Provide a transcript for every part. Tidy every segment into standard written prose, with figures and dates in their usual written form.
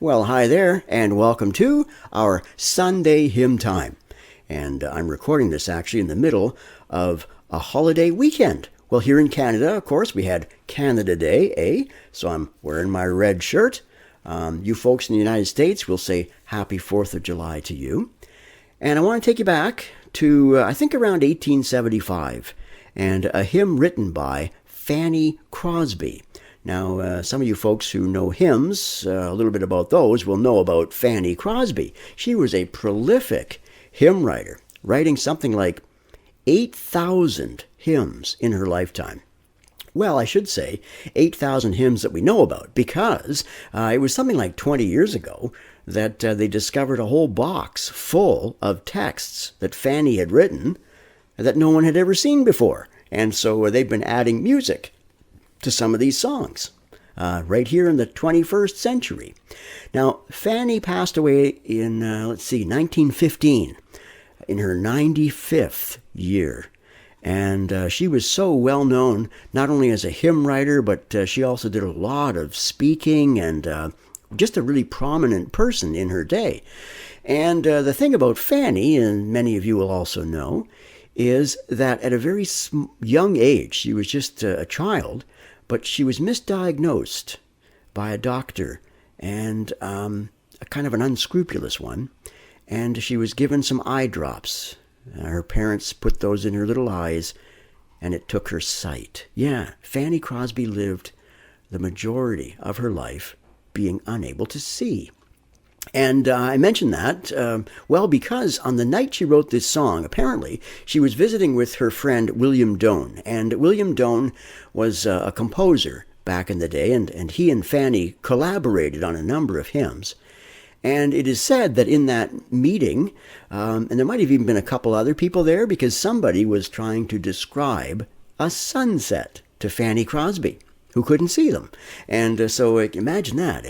Well, hi there, and welcome to our Sunday Hymn Time. And I'm recording this actually in the middle of a holiday weekend. Well, here in Canada, of course, we had Canada Day, So I'm wearing my red shirt. You folks in the United States will say Happy 4th of July to you. And I want to take you back to, I think, around 1875, and a hymn written by Fanny Crosby. Now, some of you folks who know hymns, a little bit about those, will know about Fanny Crosby. She was a prolific hymn writer, writing something like 8,000 hymns in her lifetime. Well, I should say 8,000 hymns that we know about, because it was something like 20 years ago that they discovered a whole box full of texts that Fanny had written that no one had ever seen before. And so they've been adding music to some of these songs right here in the 21st century. Now, Fanny passed away in, 1915, in her 95th year. And she was so well known, not only as a hymn writer, but she also did a lot of speaking and just a really prominent person in her day. And the thing about Fanny, and many of you will also know, is that at a very young age, she was just a child, but she was misdiagnosed by a doctor, and a kind of an unscrupulous one, and she was given some eye drops. Her parents put those in her little eyes, and it took her sight. Yeah, Fanny Crosby lived the majority of her life being unable to see. And I mention that, because on the night she wrote this song, apparently, she was visiting with her friend William Doane. And William Doane was a composer back in the day, and he and Fanny collaborated on a number of hymns. And it is said that in that meeting, and there might have even been a couple other people there, because somebody was trying to describe a sunset to Fanny Crosby, who couldn't see them. And so imagine that,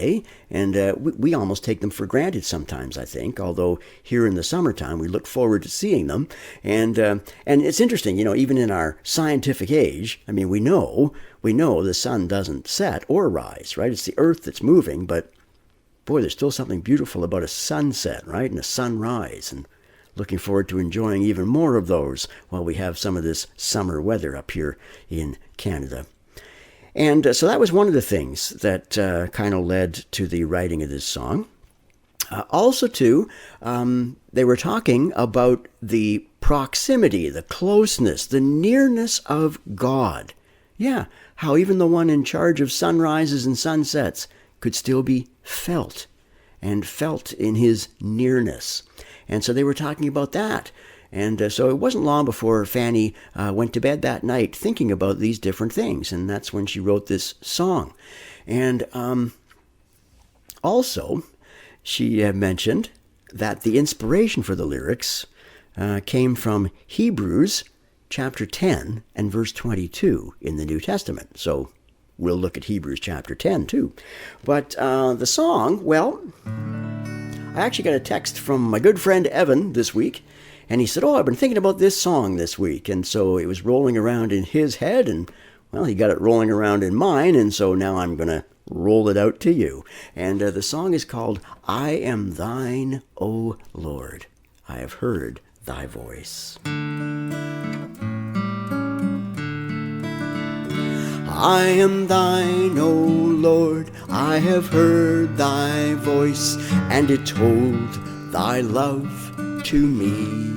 And we almost take them for granted sometimes, I think, although here in the summertime we look forward to seeing them. And it's interesting, even in our scientific age, I mean, we know the sun doesn't set or rise, right? It's the earth that's moving, but boy, there's still something beautiful about a sunset, right? And a sunrise, and looking forward to enjoying even more of those while we have some of this summer weather up here in Canada. And so that was one of the things that kind of led to the writing of this song. Also, too, they were talking about the proximity, the closeness, the nearness of God. Yeah, how even the one in charge of sunrises and sunsets could still be felt, and felt in his nearness. And so they were talking about that. And so it wasn't long before Fanny went to bed that night thinking about these different things, and that's when she wrote this song. And also, she mentioned that the inspiration for the lyrics came from Hebrews chapter 10 and verse 22 in the New Testament. So we'll look at Hebrews chapter 10 too. But the song, well, I actually got a text from my good friend Evan this week. And he said, I've been thinking about this song this week. And so it was rolling around in his head, and, well, he got it rolling around in mine, and so now I'm going to roll it out to you. And the song is called, I Am Thine, O Lord. I have heard thy voice. I am thine, O Lord. I have heard thy voice, and it told thy love to me.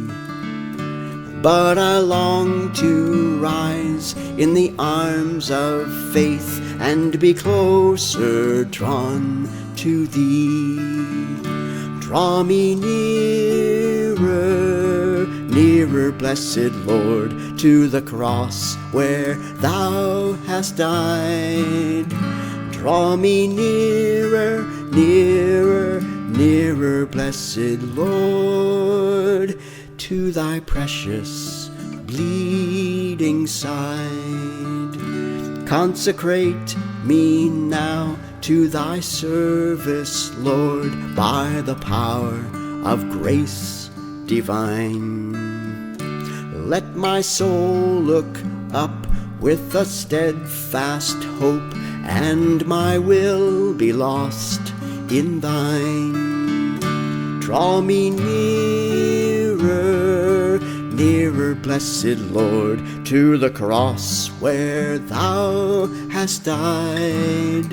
But I long to rise in the arms of faith and be closer drawn to thee. Draw me nearer, nearer, blessed Lord, to the cross where thou hast died. Draw me nearer, nearer, nearer, blessed Lord, to thy precious bleeding side. Consecrate me now to thy service, Lord, by the power of grace divine. Let my soul look up with a steadfast hope, and my will be lost in thine. Draw me nearer, nearer, blessed Lord, to the cross where thou hast died.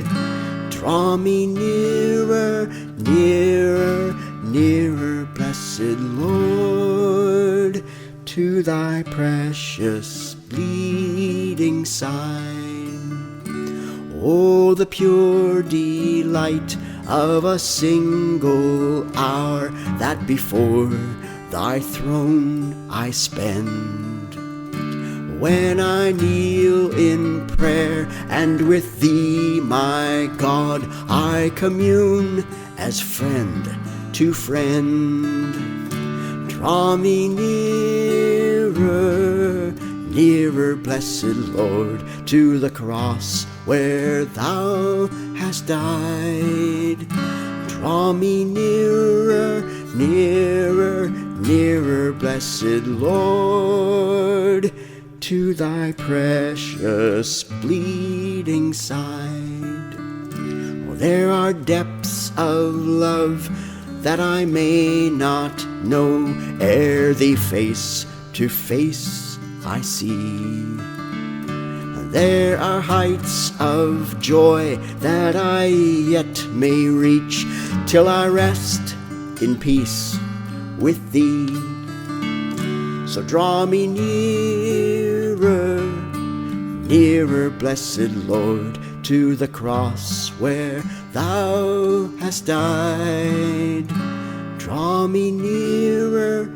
Draw me nearer, nearer, nearer, blessed Lord, to thy precious bleeding side. Oh, the pure delight of a single hour that before thy throne I spend, when I kneel in prayer and with thee, my God, I commune as friend to friend. Draw me nearer, nearer, blessed Lord, to the cross where thou hast died. Draw me nearer, nearer, nearer, blessed Lord, to thy precious bleeding side. Oh, there are depths of love that I may not know, ere thee face to face I see. There are heights of joy that I yet may reach, till I rest in peace with thee. So draw me nearer, nearer, blessed Lord, to the cross where thou hast died. Draw me nearer,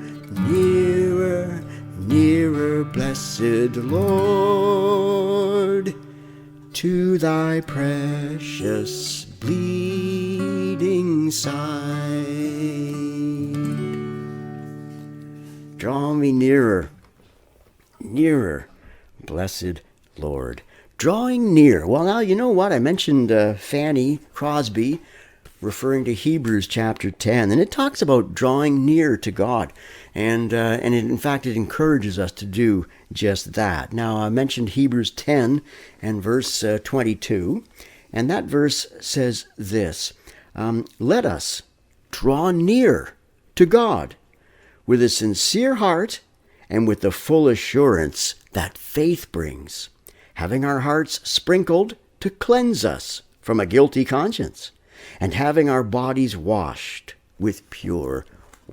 nearer, nearer, blessed Lord, to thy precious bleeding side. Draw me nearer, nearer, blessed Lord. Drawing near. Well, now, you know what? I mentioned Fanny Crosby referring to Hebrews chapter 10, and it talks about drawing near to God. And in fact, it encourages us to do just that. Now, I mentioned Hebrews 10 and verse 22, and that verse says this, let us draw near to God with a sincere heart and with the full assurance that faith brings, having our hearts sprinkled to cleanse us from a guilty conscience, and having our bodies washed with pure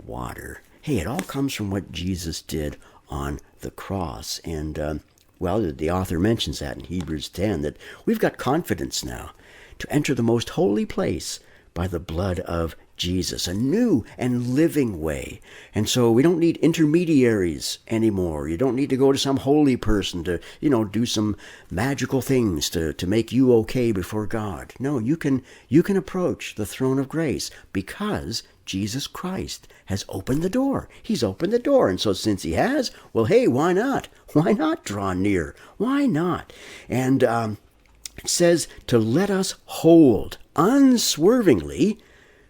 water. Hey, it all comes from what Jesus did on the cross. And, well, the author mentions that in Hebrews 10, that we've got confidence now to enter the most holy place by the blood of Jesus, a new and living way. And so we don't need intermediaries anymore. You don't need to go to some holy person to, do some magical things to make you okay before God. No, you can approach the throne of grace because Jesus Christ has opened the door. He's opened the door. And so since he has, well, hey, why not? Why not draw near? Why not? And it says to let us hold unswervingly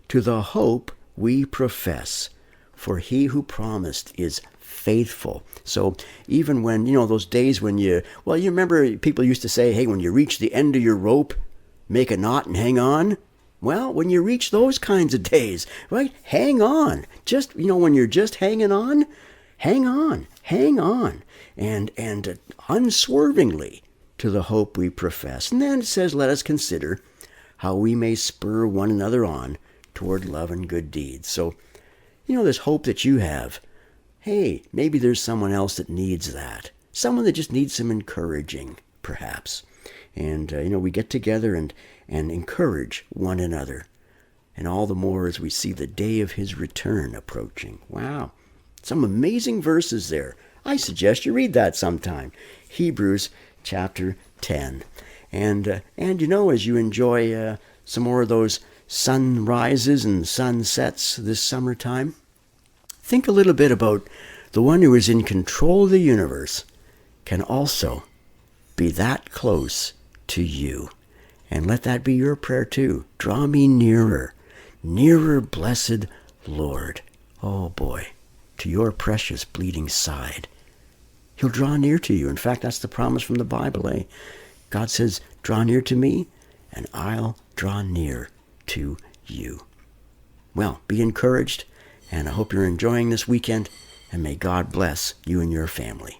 to the hope we profess, for he who promised is faithful. So even when, those days when you remember people used to say, hey, when you reach the end of your rope, make a knot and hang on. Well, when you reach those kinds of days, right, hang on. Just, when you're just hanging on, hang on, and unswervingly to the hope we profess. And then it says, let us consider how we may spur one another on toward love and good deeds. So, this hope that you have, hey, maybe there's someone else that needs that. Someone that just needs some encouraging, perhaps. And, we get together and encourage one another. And all the more as we see the day of his return approaching. Wow. Some amazing verses there. I suggest you read that sometime. Hebrews chapter 10. And as you enjoy some more of those sunrises and sunsets this summertime, think a little bit about the one who is in control of the universe can also be that close to you. And let that be your prayer too. Draw me nearer, nearer, blessed Lord. Oh boy, to your precious bleeding side. He'll draw near to you. In fact, that's the promise from the Bible, God says, draw near to me, and I'll draw near to you. Well, be encouraged, and I hope you're enjoying this weekend, and may God bless you and your family.